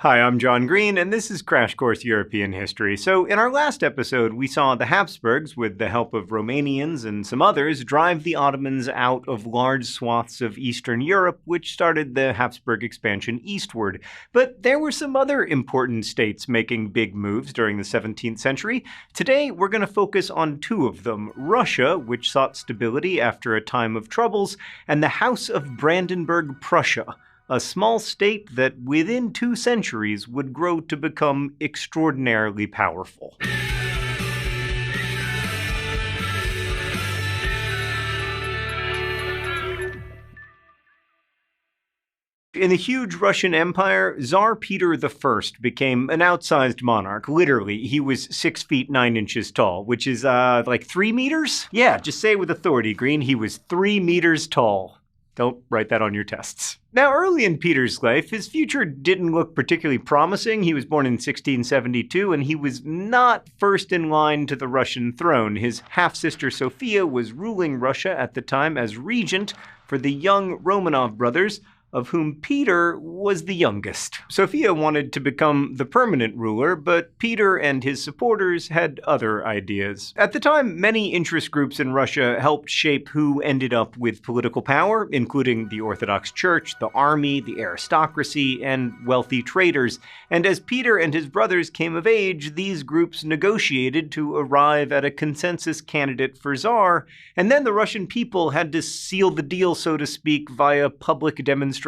Hi, I'm John Green, and this is Crash Course European History. So, in our last episode, we saw the Habsburgs, with the help of Romanians and some others, drive the Ottomans out of large swaths of Eastern Europe, which started the Habsburg expansion eastward. But there were some other important states making big moves during the 17th century. Today, we're going to focus on two of them: Russia, which sought stability after a time of troubles, and the House of Brandenburg Prussia, a small state that within 2 centuries would grow to become extraordinarily powerful. In the huge Russian Empire, Tsar Peter I became an outsized monarch. Literally, he was 6 feet 9 inches tall, which is, like 3 meters? Yeah, just say it with authority, Green. He was 3 meters tall. Don't write that on your tests. Now, early in Peter's life, his future didn't look particularly promising. He was born in 1672, and he was not first in line to the Russian throne. His half-sister Sophia was ruling Russia at the time as regent for the young Romanov brothers, of whom Peter was the youngest. Sophia wanted to become the permanent ruler, but Peter and his supporters had other ideas. At the time, many interest groups in Russia helped shape who ended up with political power, including the Orthodox Church, the army, the aristocracy, and wealthy traders. And as Peter and his brothers came of age, these groups negotiated to arrive at a consensus candidate for Tsar, and then the Russian people had to seal the deal, so to speak, via public demonstrations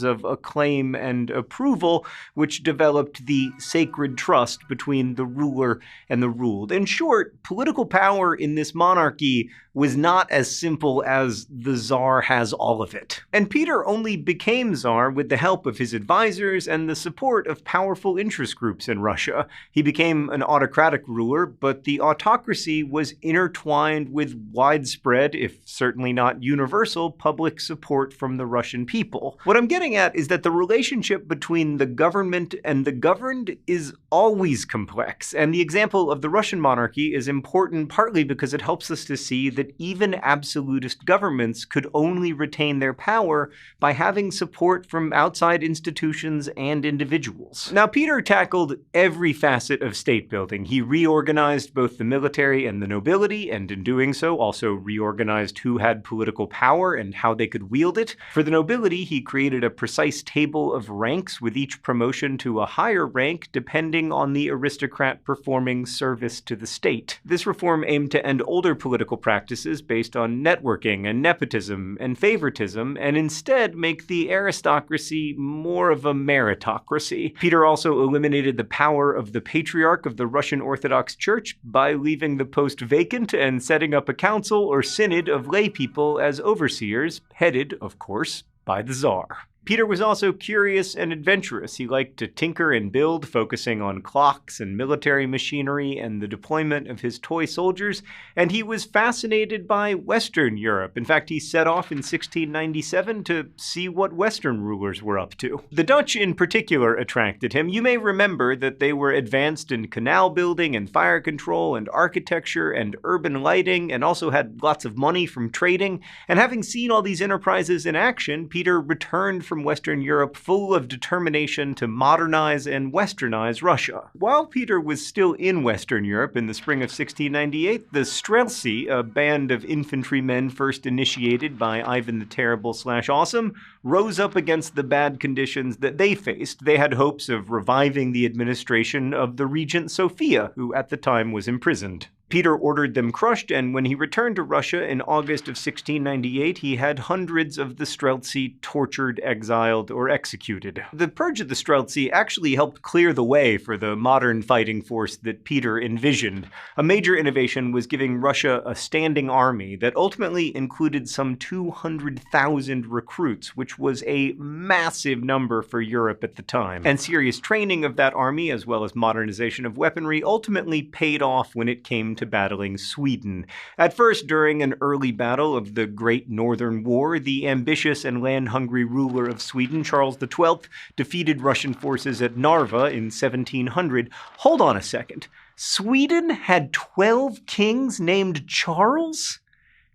of acclaim and approval, which developed the sacred trust between the ruler and the ruled. In short, political power in this monarchy was not as simple as the Tsar has all of it. And Peter only became Tsar with the help of his advisors and the support of powerful interest groups in Russia. He became an autocratic ruler, but the autocracy was intertwined with widespread, if certainly not universal, public support from the Russian people. What I'm getting at is that the relationship between the government and the governed is always complex, and the example of the Russian monarchy is important partly because it helps us to see that even absolutist governments could only retain their power by having support from outside institutions and individuals. Now, Peter tackled every facet of state building. He reorganized both the military and the nobility, and in doing so also reorganized who had political power and how they could wield it. For the nobility, he created a precise table of ranks, with each promotion to a higher rank depending on the aristocrat performing service to the state. This reform aimed to end older political practices based on networking and nepotism and favoritism, and instead make the aristocracy more of a meritocracy. Peter also eliminated the power of the Patriarch of the Russian Orthodox Church by leaving the post vacant and setting up a council or synod of laypeople as overseers, headed, of course, by the Tsar. Peter was also curious and adventurous. He liked to tinker and build, focusing on clocks and military machinery and the deployment of his toy soldiers, and he was fascinated by Western Europe. In fact, he set off in 1697 to see what Western rulers were up to. The Dutch in particular attracted him. You may remember that they were advanced in canal building and fire control and architecture and urban lighting, and also had lots of money from trading. And having seen all these enterprises in action, Peter returned from Western Europe full of determination to modernize and westernize Russia. While Peter was still in Western Europe in the spring of 1698, the Streltsy, a band of infantrymen first initiated by Ivan the Terrible/Awesome, rose up against the bad conditions that they faced. They had hopes of reviving the administration of the regent Sophia, who at the time was imprisoned. Peter ordered them crushed, and when he returned to Russia in August of 1698, he had hundreds of the Streltsy tortured, exiled, or executed. The purge of the Streltsy actually helped clear the way for the modern fighting force that Peter envisioned. A major innovation was giving Russia a standing army that ultimately included some 200,000 recruits, which was a massive number for Europe at the time. And serious training of that army, as well as modernization of weaponry, ultimately paid off when it came to battling Sweden. At first, during an early battle of the Great Northern War, the ambitious and land-hungry ruler of Sweden, Charles XII, defeated Russian forces at Narva in 1700. Hold on a second. Sweden had 12 kings named Charles?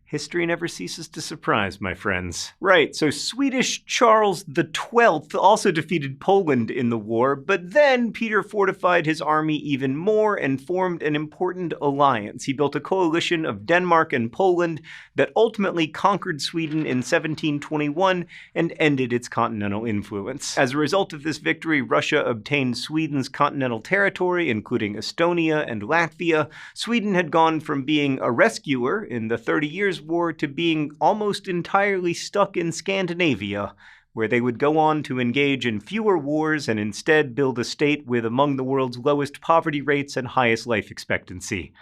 History never ceases to surprise, my friends. Right, so Swedish Charles XII also defeated Poland in the war, but then Peter fortified his army even more and formed an important alliance. He built a coalition of Denmark and Poland that ultimately conquered Sweden in 1721 and ended its continental influence. As a result of this victory, Russia obtained Sweden's continental territory, including Estonia and Latvia. Sweden had gone from being a rescuer in the 30 Years' War to being almost entirely stuck in Scandinavia, where they would go on to engage in fewer wars and instead build a state with among the world's lowest poverty rates and highest life expectancy.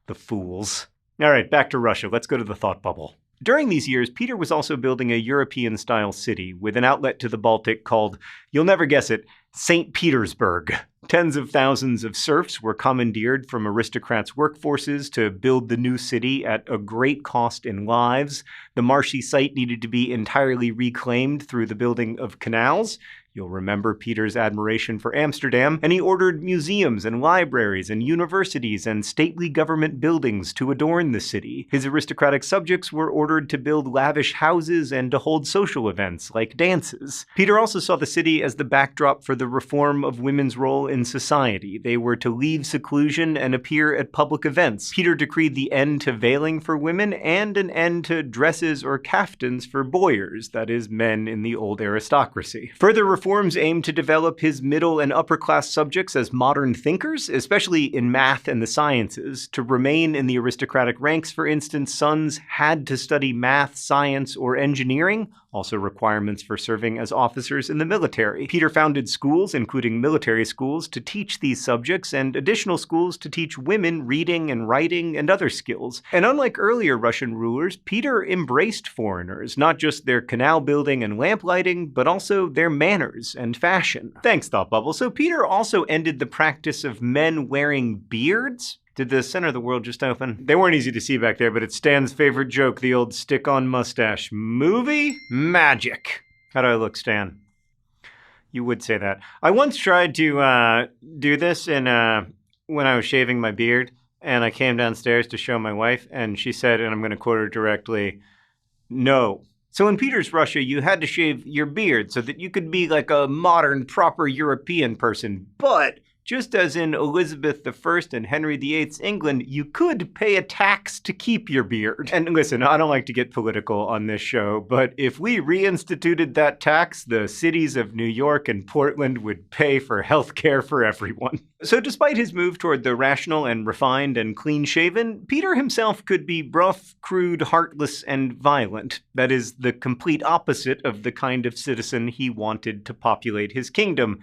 The fools. All right, back to Russia. Let's go to the thought bubble. During these years, Peter was also building a European-style city with an outlet to the Baltic called, you'll never guess it, St. Petersburg. Tens of thousands of serfs were commandeered from aristocrats' workforces to build the new city at a great cost in lives. The marshy site needed to be entirely reclaimed through the building of canals. You'll remember Peter's admiration for Amsterdam, and he ordered museums and libraries and universities and stately government buildings to adorn the city. His aristocratic subjects were ordered to build lavish houses and to hold social events like dances. Peter also saw the city as the backdrop for the reform of women's role in society. They were to leave seclusion and appear at public events. Peter decreed the end to veiling for women and an end to dresses or kaftans for boyars, that is, men in the old aristocracy. Further reforms aimed to develop his middle and upper class subjects as modern thinkers, especially in math and the sciences. To remain in the aristocratic ranks, for instance, sons had to study math, science, or engineering, also requirements for serving as officers in the military. Peter founded schools, including military schools, to teach these subjects, and additional schools to teach women reading and writing and other skills. And unlike earlier Russian rulers, Peter embraced foreigners, not just their canal building and lamplighting, but also their manners and fashion. Thanks, Thought Bubble. So Peter also ended the practice of men wearing beards. Did the center of the world just open? They weren't easy to see back there, but it's Stan's favorite joke, the old stick-on mustache. Movie magic. How do I look, Stan? You would say that. I once tried to do this when I was shaving my beard, and I came downstairs to show my wife, and she said, and I'm going to quote her directly, "No." So in Peter's Russia, you had to shave your beard so that you could be like a modern, proper European person, but just as in Elizabeth I and Henry VIII's England, you could pay a tax to keep your beard. And listen, I don't like to get political on this show, but if we reinstituted that tax, the cities of New York and Portland would pay for health care for everyone. So despite his move toward the rational and refined and clean-shaven, Peter himself could be rough, crude, heartless, and violent. That is the complete opposite of the kind of citizen he wanted to populate his kingdom.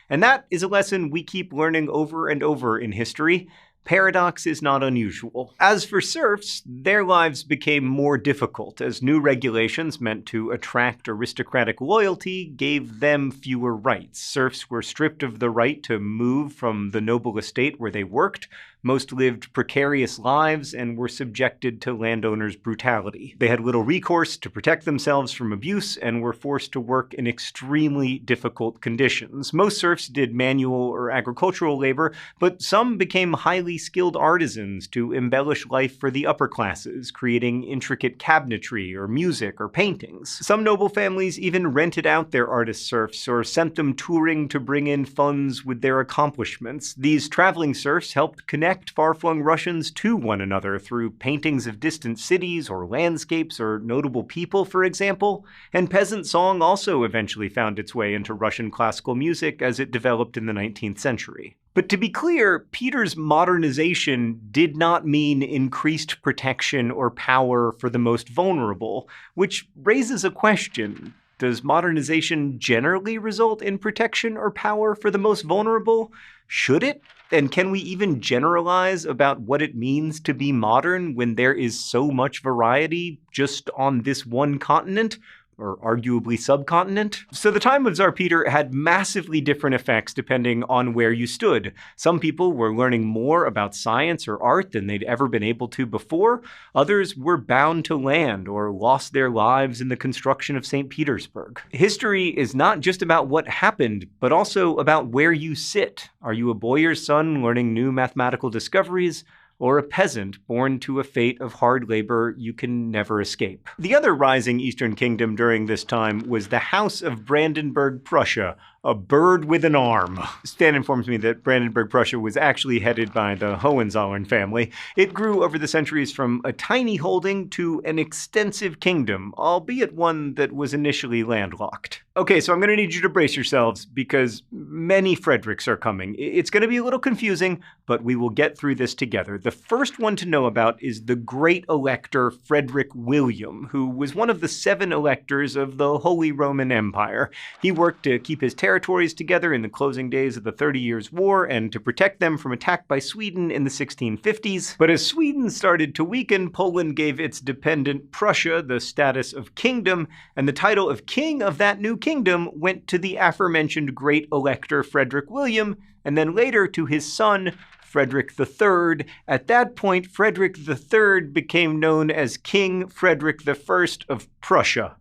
And that is a lesson we keep learning over and over in history. Paradox is not unusual. As for serfs, their lives became more difficult as new regulations meant to attract aristocratic loyalty gave them fewer rights. Serfs were stripped of the right to move from the noble estate where they worked. Most lived precarious lives and were subjected to landowners' brutality. They had little recourse to protect themselves from abuse and were forced to work in extremely difficult conditions. Most serfs did manual or agricultural labor, but some became highly skilled artisans to embellish life for the upper classes, creating intricate cabinetry or music or paintings. Some noble families even rented out their artist serfs or sent them touring to bring in funds with their accomplishments. These traveling serfs helped connect far-flung Russians to one another through paintings of distant cities or landscapes or notable people, for example. And peasant song also eventually found its way into Russian classical music as it developed in the 19th century. But to be clear, Peter's modernization did not mean increased protection or power for the most vulnerable, which raises a question. Does modernization generally result in protection or power for the most vulnerable? Should it? And can we even generalize about what it means to be modern when there is so much variety just on this one continent? Or arguably subcontinent? So the time of Tsar Peter had massively different effects depending on where you stood. Some people were learning more about science or art than they'd ever been able to before. Others were bound to land or lost their lives in the construction of St. Petersburg. History is not just about what happened, but also about where you sit. Are you a boyar's son learning new mathematical discoveries? or a peasant born to a fate of hard labor you can never escape. The other rising Eastern kingdom during this time was the House of Brandenburg Prussia, a bird with an arm. Stan informs me that Brandenburg Prussia was actually headed by the Hohenzollern family. It grew over the centuries from a tiny holding to an extensive kingdom, albeit one that was initially landlocked. Okay, so I'm going to need you to brace yourselves because many Fredericks are coming. It's going to be a little confusing, but we will get through this together. The first one to know about is the Great Elector Frederick William, who was one of the 7 electors of the Holy Roman Empire. He worked to keep his territories together in the closing days of the 30 Years' War and to protect them from attack by Sweden in the 1650s. But as Sweden started to weaken, Poland gave its dependent Prussia the status of kingdom, and the title of king of that new kingdom went to the aforementioned Great Elector Frederick William, and then later to his son, Frederick III. At that point, Frederick III became known as King Frederick I of Prussia,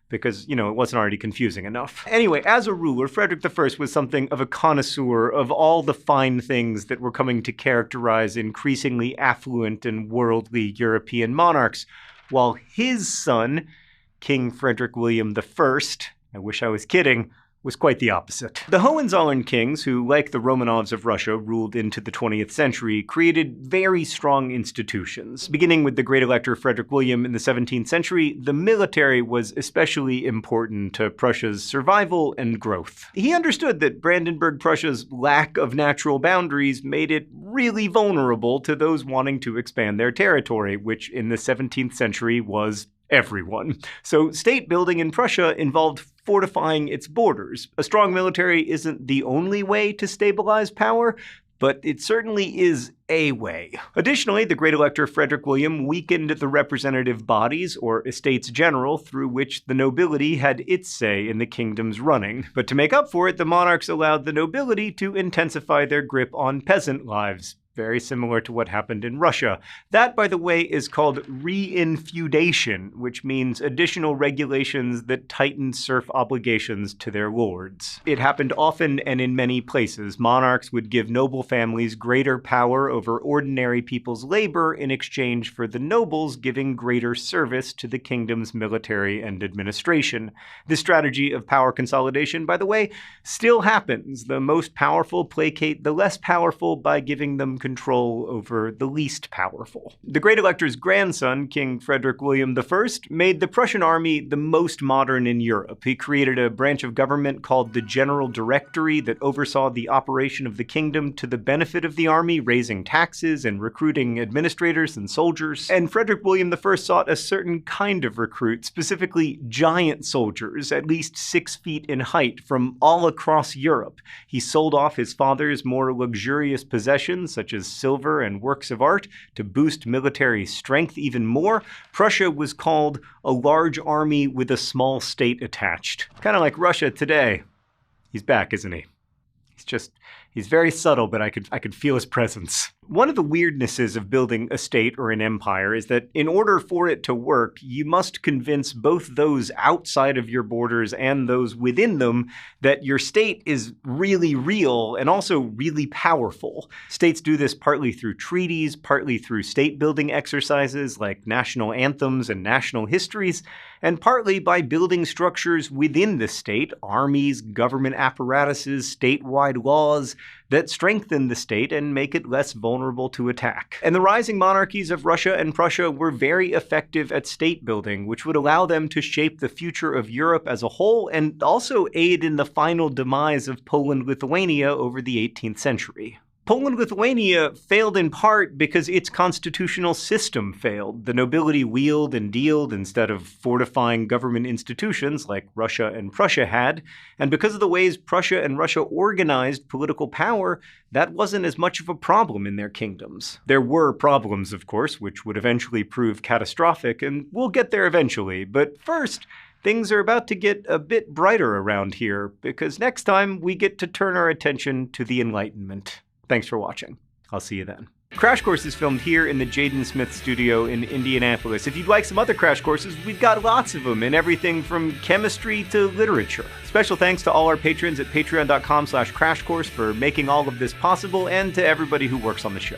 because, it wasn't already confusing enough. Anyway, as a ruler, Frederick I was something of a connoisseur of all the fine things that were coming to characterize increasingly affluent and worldly European monarchs, while his son, King Frederick William I wish I was kidding, was quite the opposite. The Hohenzollern kings, who, like the Romanovs of Russia, ruled into the 20th century, created very strong institutions. Beginning with the Great Elector Frederick William in the 17th century, the military was especially important to Prussia's survival and growth. He understood that Brandenburg Prussia's lack of natural boundaries made it really vulnerable to those wanting to expand their territory, which in the 17th century was everyone. So state building in Prussia involved fortifying its borders. A strong military isn't the only way to stabilize power, but it certainly is a way. Additionally, the Great Elector Frederick William weakened the representative bodies, or estates general, through which the nobility had its say in the kingdom's running. But to make up for it, the monarchs allowed the nobility to intensify their grip on peasant lives. Very similar to what happened in Russia. That, by the way, is called reinfeudation, which means additional regulations that tighten serf obligations to their lords. It happened often and in many places. Monarchs would give noble families greater power over ordinary people's labor in exchange for the nobles giving greater service to the kingdom's military and administration. This strategy of power consolidation, by the way, still happens. The most powerful placate the less powerful by giving them control over the least powerful. The Great Elector's grandson, King Frederick William I, made the Prussian army the most modern in Europe. He created a branch of government called the General Directory that oversaw the operation of the kingdom to the benefit of the army, raising taxes and recruiting administrators and soldiers. And Frederick William I sought a certain kind of recruit, specifically giant soldiers, at least 6 feet in height, from all across Europe. He sold off his father's more luxurious possessions, such as silver and works of art, to boost military strength even more. Prussia was called a large army with a small state attached. Kind of like Russia today. He's back, isn't he? He's very subtle, but I could feel his presence. One of the weirdnesses of building a state or an empire is that in order for it to work, you must convince both those outside of your borders and those within them that your state is really real and also really powerful. States do this partly through treaties, partly through state-building exercises like national anthems and national histories, and partly by building structures within the state, armies, government apparatuses, statewide laws, that strengthen the state and make it less vulnerable to attack. And the rising monarchies of Russia and Prussia were very effective at state building, which would allow them to shape the future of Europe as a whole and also aid in the final demise of Poland-Lithuania over the 18th century. Poland-Lithuania failed in part because its constitutional system failed. The nobility wheeled and dealed instead of fortifying government institutions like Russia and Prussia had, and because of the ways Prussia and Russia organized political power, that wasn't as much of a problem in their kingdoms. There were problems, of course, which would eventually prove catastrophic, and we'll get there eventually, but first, things are about to get a bit brighter around here, because next time we get to turn our attention to the Enlightenment. Thanks for watching. I'll see you then. Crash Course is filmed here in the Jaden Smith studio in Indianapolis. If you'd like some other Crash Courses, we've got lots of them in everything from chemistry to literature. Special thanks to all our patrons at patreon.com/crashcourse for making all of this possible, and to everybody who works on the show.